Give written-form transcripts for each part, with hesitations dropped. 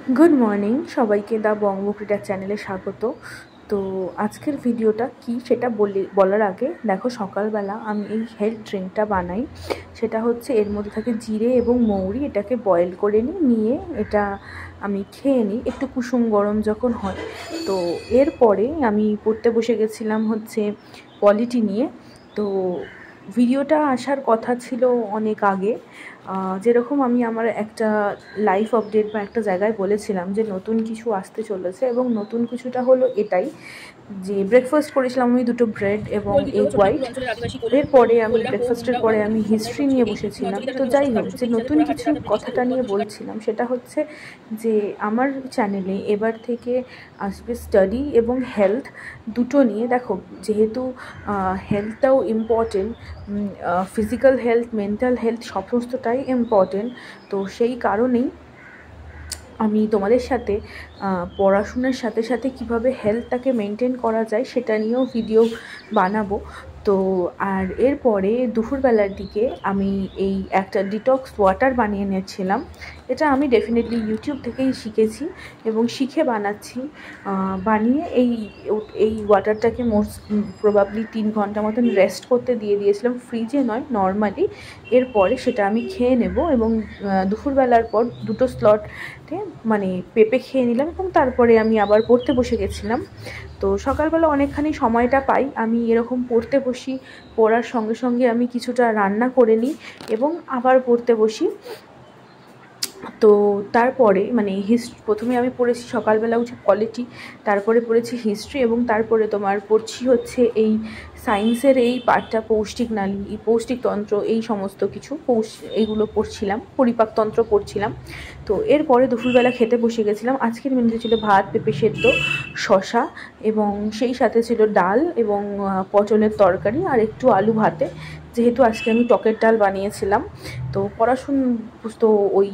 Good morning सबाइके दा बंगबक्रीडा चैनेले स्वागत। तो आजकेर भिडियोटा कि सेटा बोलार आगे देखो सकाल बेला आमी एई हेल्थ ड्रिंकटा बानाई। सेटा होच्छे एर मধ্যে থাকে जिरे एबं मौरी, एटाके बয়েল करे निये एटा आमी खेये निई एकटु कुसुम गरम जखन हय। तो एरपरे आमी पढ़ते बसे गेछिलाम होच्छे पलिटी निये। तो ভিডিওটা আসার কথা ছিল অনেক আগে, যেরকম আমি আমার একটা লাইফ আপডেট বা একটা জায়গায় বলেছিলাম যে নতুন কিছু আসতে চলেছে, এবং নতুন কিছুটা হলো এটাই যে ব্রেকফাস্ট করেছিলাম আমি দুটো ব্রেড এবং এগ হোয়াইট। এরপরে আমি ব্রেকফাস্টের পরে আমি হিস্ট্রি নিয়ে বসেছিলাম। তো যাই হোক, যে নতুন কিছু কথাটা নিয়ে বলছিলাম সেটা হচ্ছে যে আমার চ্যানেলে এবার থেকে আসবে স্টাডি এবং হেলথ দুটো নিয়ে। দেখো, যেহেতু হেলথটাও important, physical health, mental health সমস্তটাই ইম্পর্টেন্ট। তো সেই কারণেই আমি তোমাদের সাথে পড়াশোনার সাথে সাথে কীভাবে হেলথটাকে মেনটেন করা যায় সেটা নিয়েও ভিডিও বানাবো। তো আর এরপরে দুপুরবেলার দিকে আমি এই একটা ডিটক্স ওয়াটার বানিয়ে নিয়েছিলাম। এটা আমি ডেফিনেটলি ইউটিউব থেকেই শিখেছি এবং শিখে বানাচ্ছি। বানিয়ে এই ওয়াটারটাকে প্রবাবলি 3 ঘন্টা মতন রেস্ট করতে দিয়েছিলাম, ফ্রিজে নয়, নর্মালি। এরপরে সেটা আমি খেয়ে নেব এবং দুপুরবেলার পর দুটো স্লটে মানে পেঁপে খেয়ে নিলাম এবং তারপরে আমি আবার পড়তে বসে গেছিলাম। তো সকালবেলা অনেকখানি সময়টা পাই, আমি এরকম পড়তে বসি, পড়ার সঙ্গে সঙ্গে আমি কিছুটা রান্না করে নিই এবং আবার পড়তে বসি। তো তারপরে মানে প্রথমে আমি পড়েছি সকালবেলা উঠে পলিটি, তারপরে পড়েছি হিস্ট্রি এবং তারপরে তোমার পড়ছি হচ্ছে এই সায়েন্সের এই পার্টটা, পৌষ্টিক নালী, পৌষ্টিকতন্ত্র, এই সমস্ত কিছু এইগুলো পড়ছিলাম, পরিপাকতন্ত্র পড়ছিলাম। তো এরপরে দুপুরবেলা খেতে বসে গেছিলাম। আজকের মেনুতে ছিল ভাত, পেঁপে সেদ্ধ, শশা এবং সেই সাথে ছিল ডাল এবং পটলের তরকারি আর একটু আলু ভাতে, যেহেতু আজকে আমি টকের ডাল বানিয়েছিলাম। তো তো ওই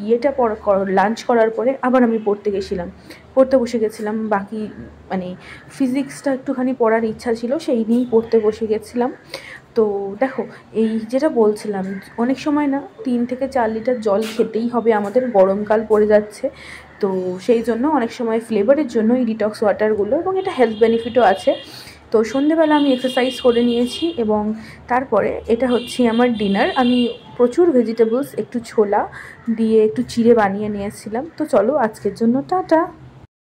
লাঞ্চ করার পরে আবার আমি পড়তে বসে গেছিলাম। বাকি মানে ফিজিক্সটা একটুখানি পড়ার ইচ্ছা ছিল, সেই নিয়েই পড়তে বসে গেছিলাম। তো দেখো, এই যেটা বলছিলাম, অনেক সময় না 3 থেকে 4 লিটার জল খেতেই হবে আমাদের, গরমকাল পড়ে যাচ্ছে। তো সেই জন্য অনেক সময় ফ্লেভারের জন্য এই ডিটক্স ওয়াটারগুলো, এবং এটা হেলথ বেনিফিটও আছে। তো সন্ধেবেলা আমি এক্সারসাইজ করে নিয়েছি এবং তারপরে এটা হচ্ছে আমার ডিনার। আমি প্রচুর ভেজিটেবলস, একটু ছোলা দিয়ে একটু চিড়ে বানিয়ে নিয়েছিলাম। তো চলো, আজকের জন্য টাটা।